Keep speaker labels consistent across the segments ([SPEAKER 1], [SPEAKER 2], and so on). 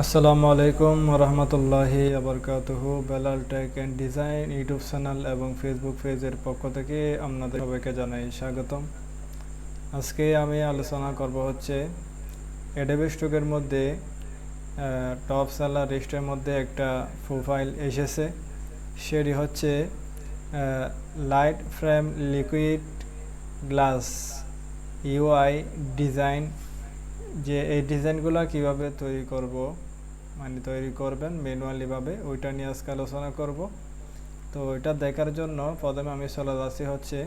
[SPEAKER 1] আসসালামু আলাইকুম রহমতুল্লাহি আবরকাতুহু। Belal tech and design YouTube channel এবং ফেসবুক পেজের পক্ষ থেকে আপনাদের সবাইকে জানাই স্বাগতম। আজকে আমি আলোচনা করব হচ্ছে অ্যাডোবি স্টকের মধ্যে টপ সেলার লিস্টের মধ্যে একটা প্রোফাইল এসেছে, সেটি হচ্ছে light frame liquid glass UI design. যে এই ডিজাইনগুলো কিভাবে তৈরি করব, মানে তৈরি করবেন ম্যানুয়ালিভাবে, ওইটা নিয়ে আজকে আলোচনা করব। তো এটা দেখার জন্য প্রথমে আমি চলে যাচ্ছি হচ্ছে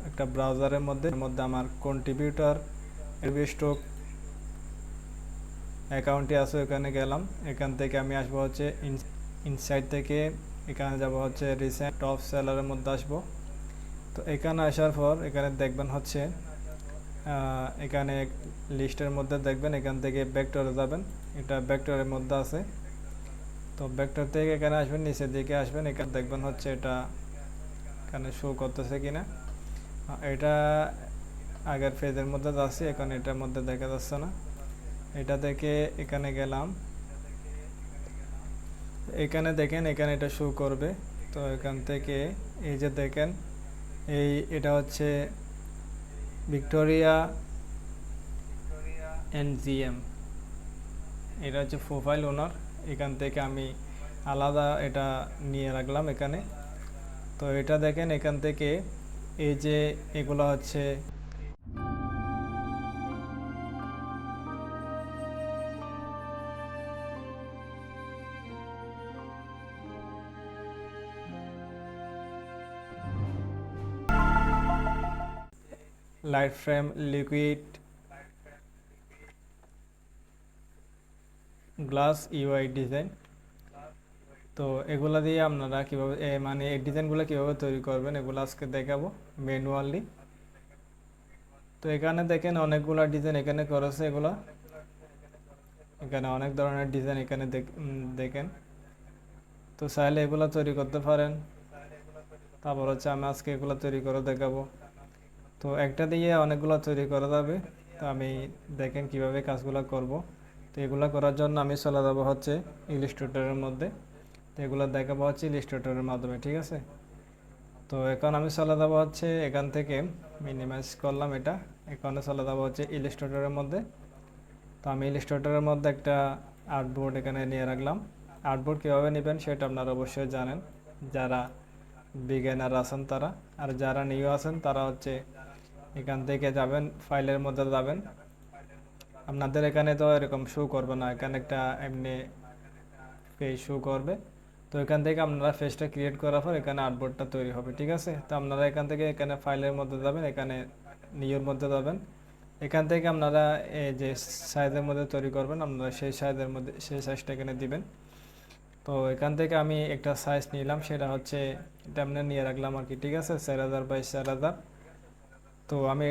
[SPEAKER 1] একটা ব্রাউজারের মধ্যে আমার কন্ট্রিবিউটর অ্যাডোবি স্টক অ্যাকাউন্টটি আছে, ওখানে গেলাম। এখান থেকে আমি আসবো হচ্ছে ইনসাইড থেকে এখানে যাব হচ্ছে রিসেন্ট টপ সেলারের মধ্যে আসবো। তো এখানে আসার পর এখানে দেখবেন হচ্ছে এখানে লিস্টের মধ্যে দেখবেন, এখান থেকে ভেক্টরে যাবেন, এটা ভেক্টরের মধ্যে আছে। তো ভেক্টর থেকে এখানে আসবেন, নিচের দিকে আসবেন, এখানে দেখবেন হচ্ছে এটা এখানে শো করতেছে কিনা। এটা আগের পেজের মধ্যে যাচ্ছি, এখন এটার মধ্যে দেখা যাচ্ছে না। এটা থেকে এখানে গেলাম, এখানে দেখেন এখানে এটা শো করবে। তো এখান থেকে এই যে দেখেন এটা হচ্ছে ভিক্টোরিয়া এনজিএম, এটা হচ্ছে প্রোফাইল ওনার। এখান থেকে আমি আলাদা এটা নিয়ে রাখলাম এখানে। তো এটা দেখেন এখান থেকে এই যে এগুলো হচ্ছে light frame liquid glass UI design. তো এগুলা দিয়ে আপনারা কীভাবে মানে এই ডিজাইনগুলো কীভাবে তৈরি করবেন এগুলো আজকে দেখাবো ম্যানুয়ালি। তো এখানে দেখেন অনেকগুলো ডিজাইন এখানে করেছে, এগুলা এখানে অনেক ধরনের ডিজাইন এখানে দেখেন। তো চাইলে এগুলো তৈরি করতে পারেন। তারপর হচ্ছে আমি আজকে এগুলো তৈরি করে দেখাবো। তো একটা দিয়ে অনেকগুলো তৈরি করা যাবে। তো আমি দেখেন কিভাবে কাজগুলো করব। তো এগুলো করার জন্য আমি চলে যাবো হচ্ছে ইলাস্ট্রেটরের মধ্যে। তো এগুলো দেখাবো হচ্ছে ইলাস্ট্রেটরের মাধ্যমে, ঠিক আছে। তো এখন আমি চলে যাবো হচ্ছে এখান থেকে মিনিমাইজ করলাম এটা, এখানে চলে যাবো হচ্ছে ইলাস্ট্রেটরের মধ্যে। তো আমি ইলাস্ট্রেটরের মধ্যে একটা আর্টবোর্ড এখানে নিয়ে রাখলাম। আর্টবোর্ড কীভাবে নেবেন সেটা আপনারা অবশ্যই জানেন, যারা বিগিনার আছেন তারা। আর যারা নিউ আছেন তারা হচ্ছে এখান থেকে যাবেন, ফাইলের মধ্যে যাবেন। আপনাদের এখানে তো এরকম শো করবে না, এখানে একটা এমনি পেজ শো করবে। তো এখান থেকে আপনারা পেজটা ক্রিয়েট করার পর এখানে আর্টবোর্ডটা তৈরি হবে, ঠিক আছে। তো আপনারা এখান থেকে এখানে ফাইলের মধ্যে যাবেন, এখানে নিউর মধ্যে যাবেন। এখান থেকে আপনারা এই যে সাইজের মধ্যে তৈরি করবেন, আপনারা সেই সাইজের মধ্যে সেই সাইজটা এখানে দিবেন। তো এখান থেকে আমি একটা সাইজ নিলাম, সেটা হচ্ছে এটা আমরা নিয়ে রাখলাম আর কি, ঠিক আছে, 4000 বাই 4000। তো আমি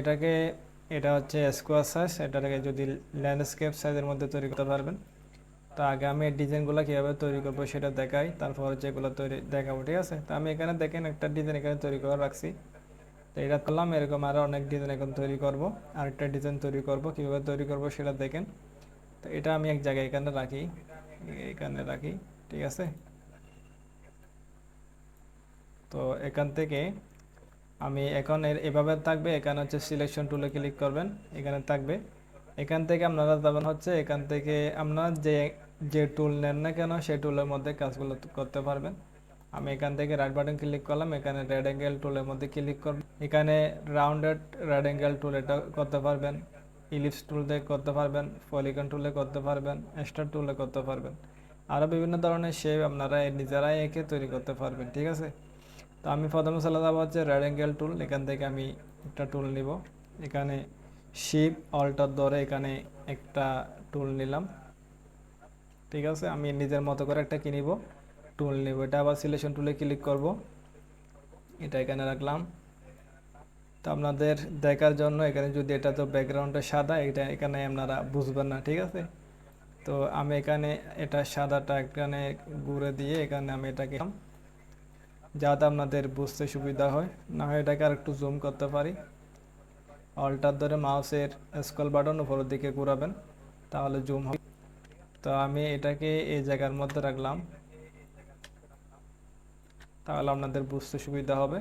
[SPEAKER 1] এটা হচ্ছে স্কোয়ার সাইজ, এটাকে যদি ল্যান্ডস্কেপ সাইজের মধ্যে তৈরি করতে পারবেন। তো আগে আমি এই ডিজাইনগুলো কীভাবে তৈরি করবো সেটা দেখাই, তারপর যেগুলো তৈরি দেখাবো, ঠিক আছে। তো আমি এখানে দেখেন একটা ডিজাইন এখানে তৈরি করে রাখছি। তো এটা করলাম, এরকম আরও অনেক ডিজাইন এখন তৈরি করব। আরেকটা ডিজাইন তৈরি করব, কীভাবে তৈরি করব সেটা দেখেন। তো এটা আমি এক জায়গায় এখানে রাখি, ঠিক আছে। তো এখান থেকে আমি এখন এভাবে থাকবে, এখানে হচ্ছে সিলেকশন টুলে ক্লিক করবেন, এখানে থাকবে। এখান থেকে আপনারা যাবেন হচ্ছে এখান থেকে আপনারা যে টুল নেন না কেন সেই টুলের মধ্যে কাজগুলো করতে পারবেন। আমি এখান থেকে রাইট বাটন ক্লিক করলাম, এখানে রেড অ্যাঙ্গেল টুলের মধ্যে ক্লিক করব। এখানে রাউন্ডেড রেড অ্যাঙ্গেল টুল এটা করতে পারবেন, ইলিপস টুল দিয়ে করতে পারবেন, পলিগন টুলে করতে পারবেন, স্টার টুলে করতে পারবেন। আরও বিভিন্ন ধরনের শেপ আপনারা নিজেরাই এঁকে তৈরি করতে পারবেন, ঠিক আছে। তো আমি প্রথমে চলে যাবো হচ্ছে রেড অ্যাঙ্গেল টুল, এখান থেকে আমি একটা টুল নিব। এখানে শিফট অল্টার ধরে এখানে একটা টুল নিলাম, ঠিক আছে। আমি নিজের মতো করে একটা কিনিব টুল নিব, এটা আবার সিলেকশন টুলে ক্লিক করব, এটা এখানে রাখলাম। তো আপনাদের দেখার জন্য এখানে যদি এটা তো ব্যাকগ্রাউন্ডটা সাদা, এটা এখানে আপনারা বুঝবেন না, ঠিক আছে। তো আমি এখানে এটা সাদাটা এখানে ঘুরে দিয়ে এখানে আমি এটাকে যাতে আপনাদের বুঝতে সুবিধা হয়, না হয় এটাকে আর একটু জুম করতে পারি। অল্টার ধরে মাউসের স্ক্রল বাটন উপরের দিকে ঘোরাবেন, তাহলে জুম হবে। তো আমি এটাকে এই জায়গার মধ্যে রাখলাম, তাহলে আপনাদের বুঝতে সুবিধা হবে।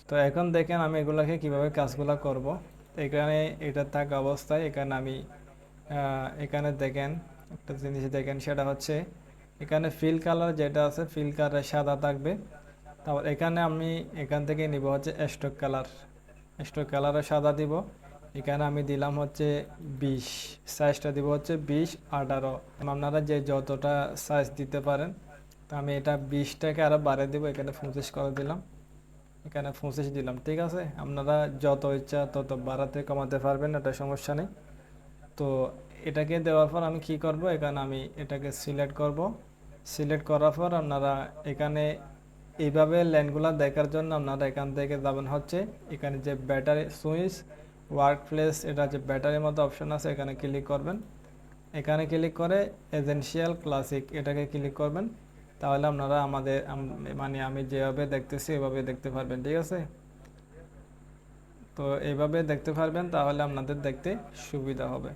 [SPEAKER 1] তো এখন দেখেন আমি এগুলাকে কিভাবে কাজগুলো করব। এখানে এটা থাকা অবস্থায় এখানে আমি এখানে দেখেন একটা জিনিস দেখেন, সেটা হচ্ছে এখানে ফিল কালার যেটা আছে, ফিল কালার সাদা থাকবে। তারপর এখানে আমি এখান থেকে নিব হচ্ছে স্টক কালার, স্টক কালারে সাদা দিব। এখানে আমি দিলাম হচ্ছে 20, সাইজটা দিব হচ্ছে 20/18। আপনারা যে যতটা সাইজ দিতে পারেন, তো আমি এটা 20টাকে আরও বাড়িয়ে দিব, এখানে 25 করে দিলাম, এখানে 25 দিলাম। ঠিক আছে, আপনারা যত ইচ্ছা তত বাড়াতে কমাতে পারবেন, এটা সমস্যা নেই। তো এটাকে দেওয়ার পর আমি কি করব, এখানে আমি এটাকে সিলেক্ট করব। সিলেক্ট করার পর আপনারা এখানে এইভাবে লাইনগুলো দেখার জন্য আপনারা এখান থেকে যাবেন হচ্ছে এখানে যে ব্যাটারি সুইচ ওয়ার্ক প্লেস, এটা যে ব্যাটারির মতো অপশন আছে, এখানে ক্লিক করবেন। এখানে ক্লিক করে এসেনশিয়াল ক্লাসিক এটাকে ক্লিক করবেন। তাহলে আপনারা আমাদের মানে আমি যেভাবে দেখতেছি এভাবে দেখতে পারবেন। ঠিক আছে, তো এইভাবে দেখতে পারবেন, তাহলে আপনাদের দেখতে সুবিধা হবে।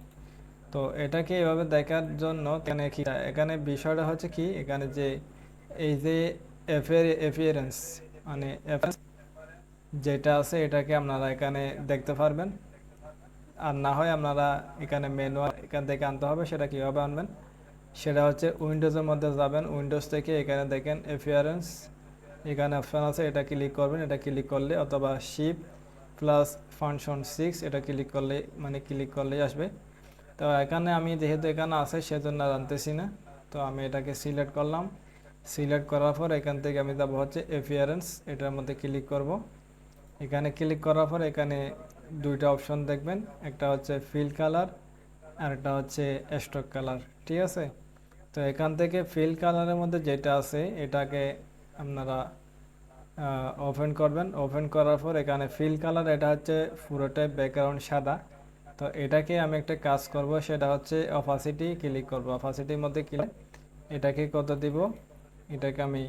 [SPEAKER 1] তো এটাকে এভাবে দেখার জন্য এখানে কি, এখানে বিষয়টা হচ্ছে কি, এখানে যে এই যে এপিয়ারেন্স মানে যেটা আছে এটাকে আপনারা এখানে দেখতে পারবেন। আর না হয় আপনারা এখানে ম্যানুয়াল এখান থেকে আনতে হবে। সেটা কীভাবে আনবেন, সেটা হচ্ছে উইন্ডোজের মধ্যে যাবেন, উইন্ডোজ থেকে এখানে দেখেন এপিয়ারেন্স, এখানে অপশান আছে, এটা ক্লিক করবেন। এটা ক্লিক করলে অথবা শিপ প্লাস ফাংশন 6 এটা ক্লিক করলে মানে ক্লিক করলেই আসবে। তো এখানে আমি যেহেতু এখানে আছে সেজন্য আর আনতেছি না। তো আমি এটাকে সিলেক্ট করলাম। সিলেক্ট করার পর এখান থেকে আমি যাবো হচ্ছে এপিয়ারেন্স, এটার মধ্যে ক্লিক করব। এখানে ক্লিক করার পর এখানে দুইটা অপশন দেখবেন, একটা হচ্ছে ফিল কালার আর একটা হচ্ছে স্টক কালার। ঠিক আছে, তো এখান থেকে ফিল কালারের মধ্যে যেটা আছে এটাকে আপনারা ওপেন করবেন। ওপেন করার পর এখানে ফিল কালার এটা হচ্ছে পুরোটাই ব্যাকগ্রাউন্ড সাদা। তো এটাকে আমি একটা কাজ করব, সেটা হচ্ছে অপাসিটি ক্লিক করব। অপাসিটির মধ্যে ক্লিক, এটাকে কত দিব, এটাকে আমি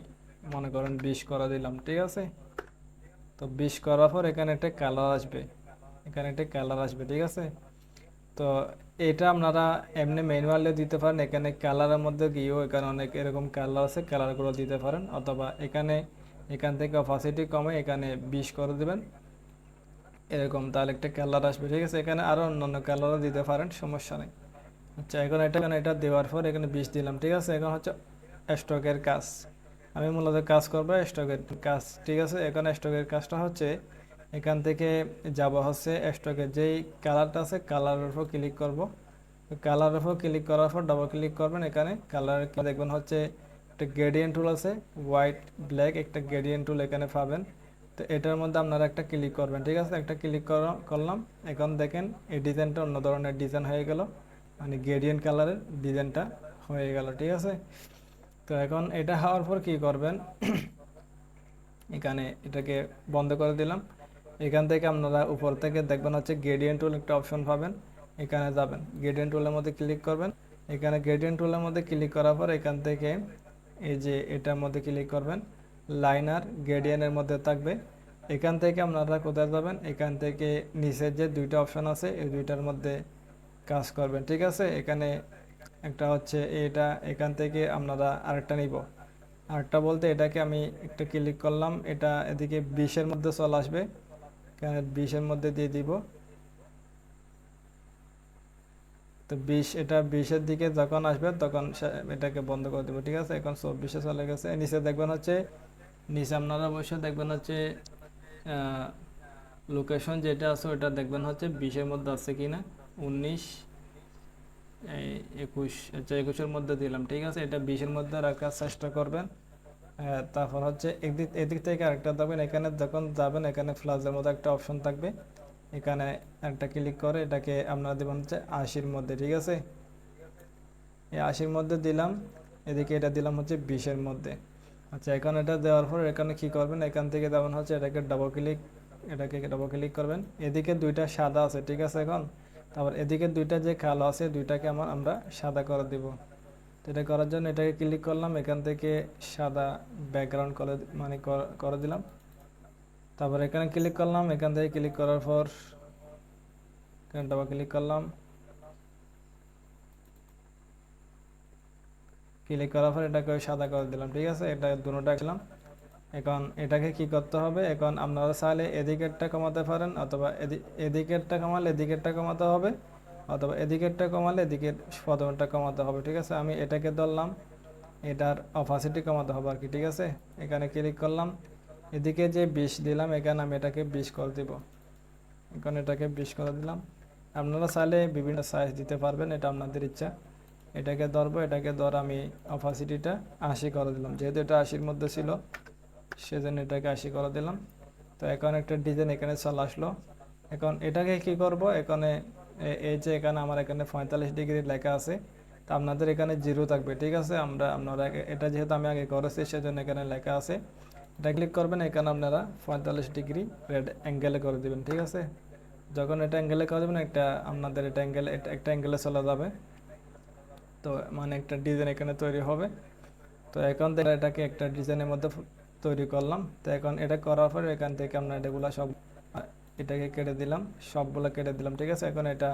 [SPEAKER 1] মনে করেন 20 করে দিলাম। ঠিক আছে, তো 20 করার পর এখানে একটা কালার আসবে, এখানে একটা কালার আসবে। ঠিক আছে, তো এটা আপনারা এমনি ম্যানুয়ালি দিতে পারেন, এখানে কালারের মধ্যে গিয়েও এখানে অনেক এরকম কালার আছে, কালারগুলো দিতে পারেন। অথবা এখান থেকে অপাসিটি কমে এখানে 20 করে দেবেন, এরকম তাহলে একটা কালার আসবে। ঠিক আছে, এখানে আরও অন্যান্য কালারও দিতে পারেন, সমস্যা নেই। আচ্ছা, এখন এটা দেওয়ার পর এখানে 20 দিলাম। ঠিক আছে, এখন হচ্ছে স্টকের কাজ, আমি মূলত কাজ করবো স্টকের কাজ। ঠিক আছে, এখন স্টকের কাজটা হচ্ছে এখান থেকে যাব হচ্ছে স্টকের যেই কালারটা আছে কালারের উপর ক্লিক করব। কালারের উপর ক্লিক করার পর ডাবল ক্লিক করবেন, এখানে কালার দেখবেন হচ্ছে একটা গ্রেডিয়েন্ট টুল আছে, হোয়াইট ব্ল্যাক একটা গ্রেডিয়েন্ট টুল এখানে পাবেন। তো এটার মধ্যে আপনারা একটা ক্লিক করবেন। ঠিক আছে, একটা ক্লিক করলাম। এখন দেখেন এই ডিজাইনটা অন্য ধরনের ডিজাইন হয়ে গেল, মানে গ্রেডিয়েন্ট কালারের ডিজাইনটা হয়ে গেল। ঠিক আছে, তো এখন এটা হওয়ার পর কি করবেন, এখানে এটাকে বন্ধ করে দিলাম। এখান থেকে আপনারা উপর থেকে দেখবেন হচ্ছে গ্রেডিয়েন্ট টুল একটা অপশন পাবেন, এখানে যাবেন, গ্রেডিয়েন্ট টুলের মধ্যে ক্লিক করবেন। এখানে গ্রেডিয়েন্ট টুলের মধ্যে ক্লিক করার পর এখান থেকে এই যে এটার মধ্যে ক্লিক করবেন, লাইনার গ্রেডিয়েন্টের মধ্যে থাকবে। এখান থেকে আপনারা কোথায় যাবেন, এখান থেকে নিচের যে দুইটা অপশন আছে এই দুইটার মধ্যে কাজ করবেন। ঠিক আছে, এখানে একটা হচ্ছে এটা, এখান থেকে আপনারা আরেকটা নিব। আরেকটা বলতে এটাকে আমি একটা ক্লিক করলাম, এটা এদিকে 20-এর মধ্যে চলে আসবে, এখানে 20-এর মধ্যে দিয়ে দিব। তো 20, এটা 20-এর দিকে যখন আসবে তখন এটাকে বন্ধ করে দেবো। ঠিক আছে, এখন 24-এ চলে গেছে। নিচে দেখবেন হচ্ছে, নিচে আপনারা অবশ্যই দেখবেন হচ্ছে লোকেশন যেটা আছে ওটা দেখবেন হচ্ছে 20-এর মধ্যে আছে কিনা, 19, 21। আচ্ছা, 21-এর মধ্যে দিলাম। ঠিক আছে, এটা 20-এর মধ্যে রাখার চেষ্টা করবেন। তারপর হচ্ছে এদিক থেকে আরেকটা যাবেন, এখানে যখন যাবেন এখানে প্লাসের মধ্যে একটা অপশন থাকবে, এখানে একটা ক্লিক করে এটাকে আপনারা দেবেন হচ্ছে 80-এর মধ্যে। ঠিক আছে, এই 80-এর মধ্যে দিলাম, এদিকে এটা দিলাম হচ্ছে 20-এর মধ্যে। আচ্ছা, এখন এটা দেওয়ার পর এখানে কি করবেন, এখান থেকে যেমন হচ্ছে এটাকে ডাবল ক্লিক করবেন। এদিকে দুইটা সাদা আছে। ঠিক আছে, এখন তারপর এদিকে দুইটা যে কালো আছে দুইটাকে আমরা সাদা করে দিব। তো এটা করার জন্য এটাকে ক্লিক করলাম, এখান থেকে সাদা ব্যাকগ্রাউন্ড করে মানে করে দিলাম। তারপর এখানে ক্লিক করলাম, এখান থেকে ক্লিক করার পর এখানে ডাবল ক্লিক করলাম। ক্লিক করার পর এটাকে সাদা করে দিলাম, ঠিক আছে। এটা দুটোটা দিলাম। এখন এটাকে কি করতে হবে, এখন আপনারা চাইলে এদিকেরটা কমাতে পারেন, অথবা এদিকেরটা কমালে এদিকেরটা কমাতে হবে, অথবা এদিকেরটা কমালে এদিকের প্রথমটা কমাতে হবে, ঠিক আছে। আমি এটাকে ধরলাম, এটার অপাসিটি কমাতে হবে আর কি, ঠিক আছে। এখানে ক্লিক করলাম, এদিকে যে 20 দিলাম, এখানে আমি এটাকে 20 করে দিব। এখন এটাকে 20 করে দিলাম। আপনারা চাইলে বিভিন্ন সাইজ দিতে পারবেন, এটা আপনাদের ইচ্ছা। এটাকে ধরবো, এটাকে ধর আমি অপাসিটিটা 80 করে দিলাম, যেহেতু এটা 80-র মধ্যে ছিল সেজন্য এটাকে 80 করে দিলাম। তো এখন একটা ডিজাইন এখানে চলে আসলো। এখন এটাকে কি করব, এখানে এই যে এখানে আমার এখানে 45 ডিগ্রি লেখা আছে, তা আপনাদের এখানে 0 থাকবে, ঠিক আছে। আপনারা এটা যেহেতু আমি আগে করেছি সেজন্য এখানে লেখা আছে। এটা ক্লিক করবেন, এখানে আপনারা 45 ডিগ্রি রেড অ্যাঙ্গেলে করে দিবেন, ঠিক আছে। যখন এটা অ্যাঙ্গেলে করে দেবেন, আপনাদের এটা অ্যাঙ্গেলে একটা অ্যাঙ্গেলে চলে যাবে। তো মানে একটা ডিজাইন এখানে তৈরি হবে। তো এখন থেকে এটাকে একটা ডিজাইনের মধ্যে তৈরি করলাম। তো এখন এটা করার পরে এখান থেকে আমরা এটাগুলো সব এটাকে কেটে দিলাম, সবগুলো কেটে দিলাম, ঠিক আছে। এখন এটা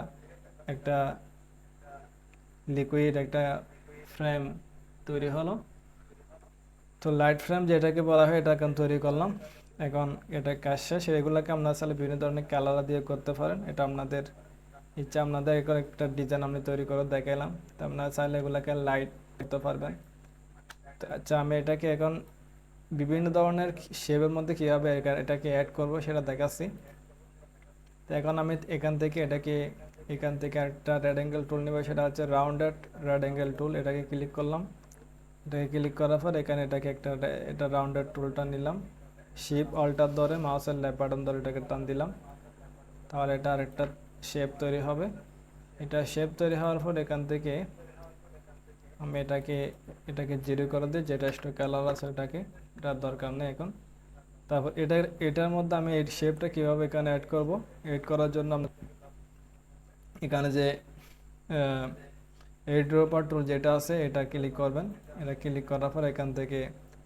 [SPEAKER 1] একটা লিকুইড একটা ফ্রেম তৈরি হলো। তো লাইট ফ্রেম যেটাকে বলা হয় এটা এখন তৈরি করলাম। এখন এটা কাজ শেষ। এগুলোকে আপনারা চাইলে বিভিন্ন ধরনের কালার দিয়ে করতে পারেন, এটা আপনাদের ইচ্ছা। আপনাদের এখন একটা ডিজাইন আমি তৈরি করে দেখালাম, তো আপনারা চাইলে এগুলোকে লাইট করতে পারবেন। তো আচ্ছা, আমি এটাকে এখন বিভিন্ন ধরনের শেপের মধ্যে কীভাবে এটাকে অ্যাড করব সেটা দেখাচ্ছি। তো এখন আমি এখান থেকে একটা রেড অ্যাঙ্গেল টুল নেব, সেটা হচ্ছে রাউন্ডেড রেড অ্যাঙ্গেল টুল। এটাকে ক্লিক করলাম, এটাকে ক্লিক করার পর এখানে এটাকে এটা রাউন্ডেড টুলটা নিলাম, শিপ অল্টার ধরে মাউসের লেফট বাটন ধরে এটাকে টান দিলাম, তাহলে এটা আরেকটা শেপ তৈরি হবে। এটা শেপ তৈরি হওয়ার পর এখান থেকে আমি এটাকে জিরো করে দিই, যেটা একটু কালার আছে ওটাকে, এটার দরকার নেই এখন। তারপর এটার মধ্যে আমি এই শেপটা কীভাবে এখানে অ্যাড করব, এড করার জন্য এখানে যে এই ড্রপার টুল যেটা আছে এটা ক্লিক করবেন। এটা ক্লিক করার পর এখান থেকে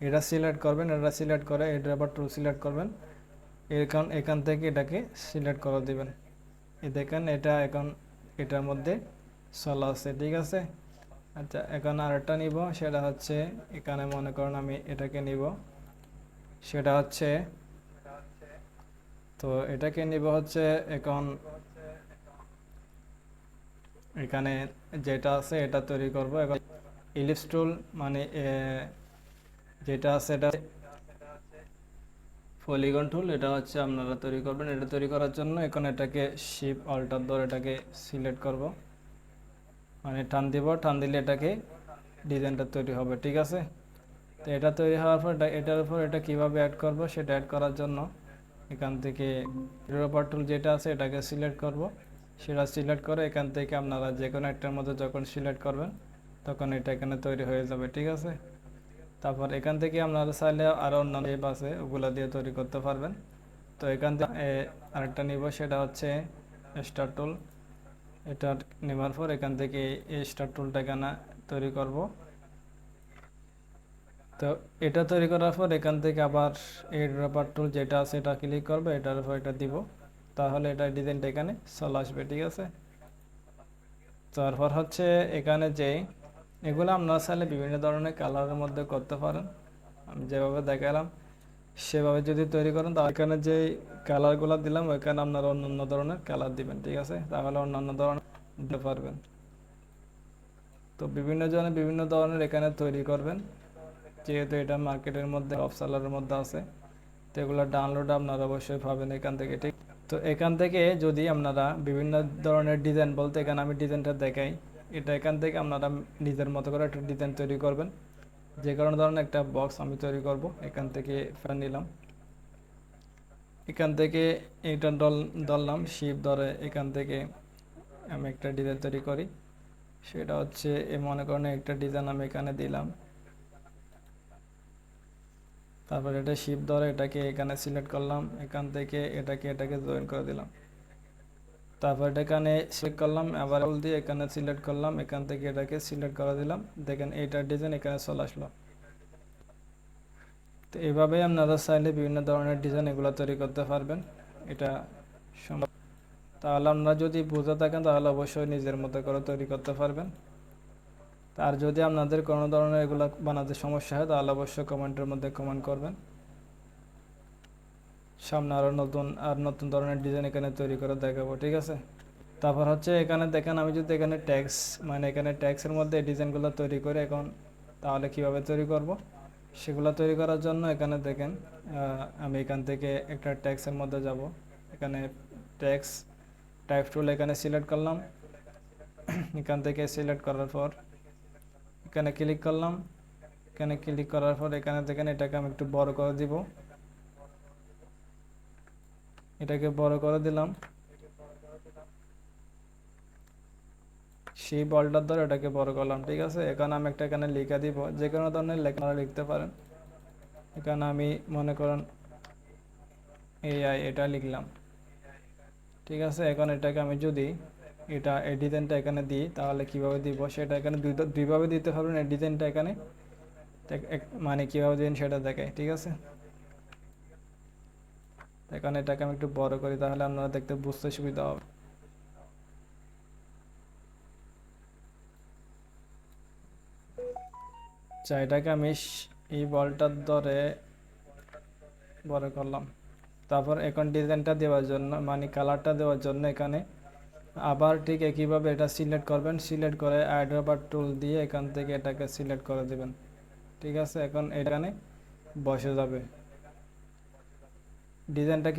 [SPEAKER 1] এটা সিলেক্ট করবেন, এটা সিলেক্ট করে এই ড্রপার টুল সিলেক্ট করবেন। এখান থেকে এটাকে সিলেক্ট করে দিবেন। এই দেখেন এটা এখন এটার মধ্যে চলে আসছে, ঠিক আছে। আচ্ছা, এখন আরেকটা নিব, সেটা হচ্ছে এখানে মনে করেন আমি এটাকে নিব, সেটা হচ্ছে তো এটাকে নিব হচ্ছে এখন এখানে যেটা আছে এটা তৈরি করব। এখন ইলিপস টুল মানে যেটা আছে এটা পলিগন টুল, এটা হচ্ছে আপনারা তৈরি করবেন। এটা তৈরি করার জন্য এখন এটাকে শিপ অল্টার ধরে এটাকে সিলেক্ট করব, মানে টান দিব, টান দিলে এটাকে ডিজাইনটা তৈরি হবে, ঠিক আছে। তো এটা তৈরি হওয়ার পর এটার উপর এটা কিভাবে অ্যাড করব সেটা অ্যাড করার জন্য এখান থেকে ড্রপার টুল যেটা আছে এটাকে সিলেক্ট করব। সেটা সিলেক্ট করে এখান থেকে আপনারা যে কোনো একটার মধ্যে যখন সিলেক্ট করবেন তখন এটা এখানে তৈরি হয়ে যাবে, ঠিক আছে। তারপর এখান থেকে আপনারা চাইলে আরও অন্যান্য শেপ আছে ওগুলো দিয়ে তৈরি করতে পারবেন। তো এখান থেকে আরেকটা নিব, সেটা হচ্ছে স্টার টুল। এটা নেওয়ার পর এখান থেকে এই স্টার টুলটা এখানে তৈরি করব। তো এটা তৈরি করার পর এখান থেকে আবার এই ড্রপার টুল যেটা আছে এটা ক্লিক করবে, এটার উপর এটা দিব, তাহলে এটা ডিজাইনটা এখানে চলে আসবে, ঠিক আছে। তারপর হচ্ছে এখানে যে এগুলো আপনারা চাইলে বিভিন্ন ধরনের কালারের মধ্যে করতে পারেন। আমি যেভাবে দেখালাম সেভাবে যদি তৈরি করেন, তাহলে এখানে যে কালারগুলো দিলাম ওইখানে আপনারা অন্য ধরনের কালার দিবেন, ঠিক আছে, তাহলে অন্যান্য ধরনের দিতে পারবেন। তো বিভিন্ন জনে বিভিন্ন ধরনের এখানে তৈরি করবেন, যেহেতু এটা মার্কেটের মধ্যে অফ সেলারের মধ্যে আছে। তো এগুলো ডাউনলোড আপনারা অবশ্যই পাবেন এখান থেকে, ঠিক। তো এখান থেকে যদি আপনারা বিভিন্ন ধরনের ডিজাইন বলতে এখানে আমি ডিজাইনটা দেখাই, এটা এখান থেকে আপনারা নিজের মতো করে একটা ডিজাইন তৈরি করবেন। যে কোনো ধরনের একটা বক্স আমি তৈরি করব, এখান থেকে ফ্যান নিলাম, এখান থেকে এটা ধরলাম শিপ ধরে, এখান থেকে আমি একটা ডিজাইন তৈরি করি। সেটা হচ্ছে মনে করেন একটা ডিজাইন আমি এখানে দিলাম, তারপর এটা শিপ ধরে এটাকে এখানে সিলেক্ট করলাম, এখান থেকে এটাকে জয়েন করে দিলাম, তারপর এটা এখানে সিলেক্ট করলাম, আবার দিয়ে এখানে সিলেক্ট করলাম, এখান থেকে এটাকে সিলেক্ট করে দিলাম। দেখেন এইটার ডিজাইন এখানে চলে আসলো। তো এইভাবেই আপনারা চাইলে বিভিন্ন ধরনের ডিজাইন এগুলো তৈরি করতে পারবেন, এটা সম্ভব। তাহলে আপনারা যদি বুঝে থাকেন তাহলে অবশ্যই নিজের মতো করে তৈরি করতে পারবেন। আর যদি আপনাদের কোনো ধরনের এগুলো বানাতে সমস্যা হয় তাহলে অবশ্যই কমেন্টের মধ্যে কমেন্ট করবেন। সামনে আরও নতুন ধরনের ডিজাইন এখানে তৈরি করে দেখাবো, ঠিক আছে। তারপর হচ্ছে এখানে দেখেন, আমি যদি এখানে ট্যাক্স মানে এখানে ট্যাক্সের মধ্যে এই ডিজাইনগুলো তৈরি করে এখন, তাহলে কিভাবে তৈরি করব সেগুলো তৈরি করার জন্য এখানে দেখেন, আমি এখান থেকে একটা ট্যাক্সের মধ্যে যাব। এখানে ট্যাক্স টাইপ টুল এখানে সিলেক্ট করলাম। এখান থেকে সিলেক্ট করার পর এখানে ক্লিক করলাম। এখানে ক্লিক করার পর এখানে দেখেন এটাকে আমি একটু বড় করে দিব। এটাকে বড় করে দিলাম। সেই বলটার ধরে এটাকে বড় করলাম, ঠিক আছে। এখন আমি একটা এখানে লেখা দিব, যে কোনো ধরনের লেখা লিখতে পারেন। এখানে আমি মনে করেন এআই এটা লিখলাম, ঠিক আছে। এখন এটাকে আমি যদি এই ডিজাইনটা এখানে দিই তাহলে কিভাবে দিব সেটা এখানে দুইভাবে দিতে পারবেন। এই ডিজাইনটা এখানে মানে কীভাবে দিন সেটা দেখায়, ঠিক আছে। এখন এটাকে আমি একটু বড় করি, তাহলে আপনারা দেখতে বুঝতে সুবিধা হবে। এটাকে আমি এই বলটার ধরে বড় করলাম। তারপর এখন ডিজাইনটা দেওয়ার জন্য মানে কালারটা দেওয়ার জন্য এখানে আবার ঠিক একইভাবে এটা সিলেক্ট করবেন। সিলেক্ট করে আইড্রপার টুল দিয়ে এখান থেকে এটাকে সিলেক্ট করে দেবেন, ঠিক আছে। এখন এখানে বসে যাবে ডিজাইনটা,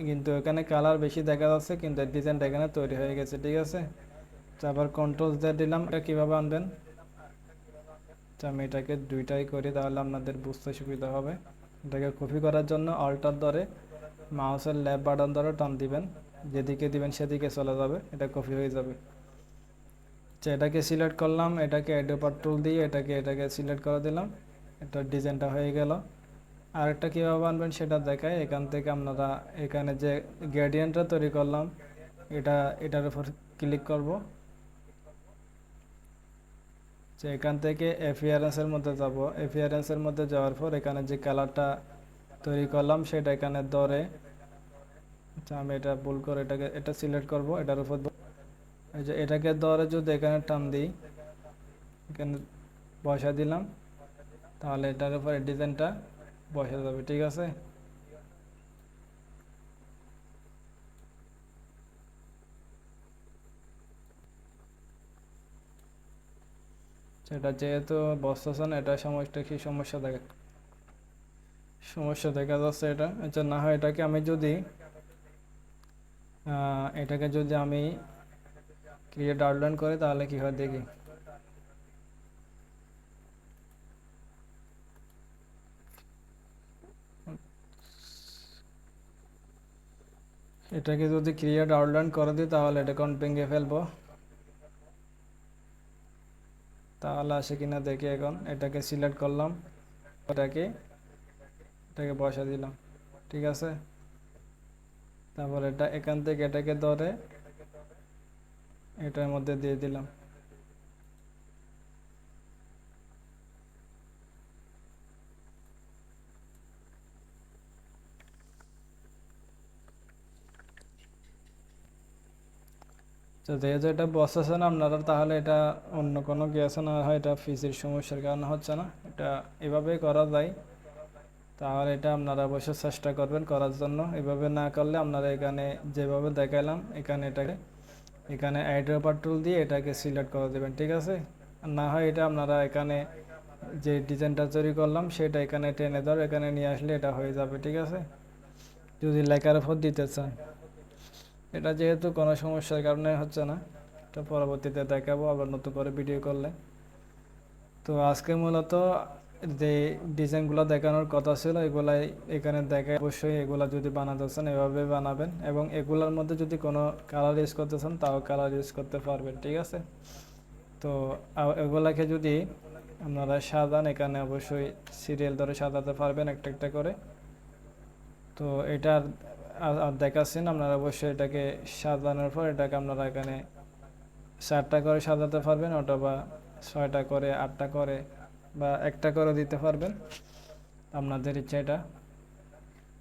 [SPEAKER 1] কিন্তু এখানে কালার বেশি দেখা যাচ্ছে, কিন্তু ডিজাইনটা এখানে তৈরি হয়ে গেছে, ঠিক আছে। তারপর কন্ট্রোল দিয়ে দিলাম। এটা কীভাবে আনবেন, আমি এটাকে দুইটাই করি তাহলে আপনাদের বুঝতে সুবিধা হবে। এটাকে কপি করার জন্য অল্টার ধরে মাউসের লেফট বাটন ধরে টান দিবেন, যেদিকে দিবেন সেদিকে চলে যাবে, এটা কপি হয়ে যাবে। এটাকে সিলেক্ট করলাম। এটাকে এডোপার টুল দিয়ে এটাকে সিলেক্ট করে দিলাম। এটা ডিজাইনটা হয়ে গেল। আরেকটা কীভাবে আনবেন সেটা দেখায়। এখান থেকে আপনারা এখানে যে গ্রেডিয়েন্টটা তৈরি করলাম এটার উপর ক্লিক করব। এখান থেকে অ্যাপিয়ারেন্সের মধ্যে যাব। অ্যাপিয়ারেন্সের মধ্যে যাওয়ার পর এখানে যে কালারটা তৈরি করলাম সেটা এখানে ধরে, আমি এটা ভুল করে এটা সিলেক্ট করব। এটার উপর এই যে এটাকে ধরে যদি এখানে টান দিই, এখানে বসা দিলাম, তাহলে এটার উপরে ডিজাইনটা বসে যাবে, ঠিক আছে। সেটা যেহেতু বসতেছে না, এটা কি সমস্যা দেখা যাচ্ছে এটা। আচ্ছা, না হয় এটাকে যদি আমি ক্রিয়েট আউটলাইন করি তাহলে কি হয় দেখি। এটাকে যদি ক্রিয়েট আউটলাইন করে দিই তাহলে এটা কোন ভেঙে ফেলবো, তাহলে আসে কিনা দেখি। এখন এটাকে সিলেক্ট করলাম, এটাকে বসা দিলাম, ঠিক আছে। তারপর এখান থেকে এটাকে ধরে এটার মধ্যে দিয়ে দিলাম। তো যেহেতু এটা বসেছে না আপনারা, তাহলে এটা অন্য কোনো কি আছে না হয় এটা ফিসের সমস্যার কারণে হচ্ছে না। এটা এভাবেই করা যায়, তাহলে এটা আপনারা অবশ্যই চেষ্টা করবেন করার জন্য। এভাবে না করলে আপনারা এখানে যেভাবে দেখাইলাম এখানে আইড্রপার টুল দিয়ে এটাকে সিলেক্ট করে দেবেন, ঠিক আছে। না হয় এটা আপনারা এখানে যে ডিজাইনটা তৈরি করলাম সেটা এখানে টেনে ধর এখানে নিয়ে আসলে এটা হয়ে যাবে, ঠিক আছে, যদি লেখার উপর দিতে চান। এটা যেহেতু কোনো সমস্যার কারণে হচ্ছে না, এটা পরবর্তীতে দেখাবো আবার নতুন করে ভিডিও করলে। তো আজকে মূলত যে ডিজাইনগুলো দেখানোর কথা ছিল এগুলাই এখানে দেখায়। অবশ্যই এগুলা যদি বানাতে চান এভাবে বানাবেন, এবং এগুলোর মধ্যে যদি কোনো কালার ইউজ করতে চান তাও কালার ইউজ করতে পারবেন, ঠিক আছে। তো এগুলাকে যদি আপনারা সাজান এখানে অবশ্যই সিরিয়াল ধরে সাজাতে পারবেন একটা একটা করে। তো এটার আর দেখাচ্ছেন আপনারা অবশ্যই এটাকে সাজানোর পর এটাকে আপনারা এখানে 4টা করে সাজাতে পারবেন, অথবা 6টা করে, 8টা করে, বা একটা করে দিতে পারবেন, আপনাদের ইচ্ছা এটা।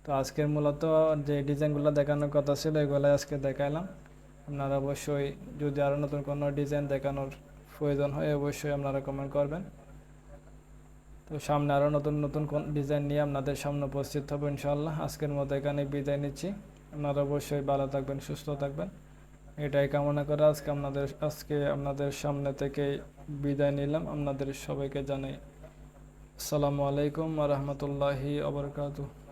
[SPEAKER 1] তো আজকের মূলত যে ডিজাইনগুলো দেখানোর কথা ছিল এগুলো আজকে দেখালাম। আপনারা অবশ্যই যদি আরও নতুন কোনো ডিজাইন দেখানোর প্রয়োজন হয় অবশ্যই আপনারা কমেন্ট করবেন। তো সামনে আরও নতুন নতুন ডিজাইন নিয়ে আপনাদের সামনে উপস্থিত হবো ইনশাআল্লাহ। আজকের মতো এখানে বিদায় নিচ্ছি। আপনারা অবশ্যই ভালো থাকবেন, সুস্থ থাকবেন, এটাই কামনা করে আজকে আপনাদের সামনে থেকে বিদায় নিলাম। আপনাদের সবাইকে জানাই আসসালামু আলাইকুম ওয়া রাহমাতুল্লাহি ওয়া বারাকাতুহু।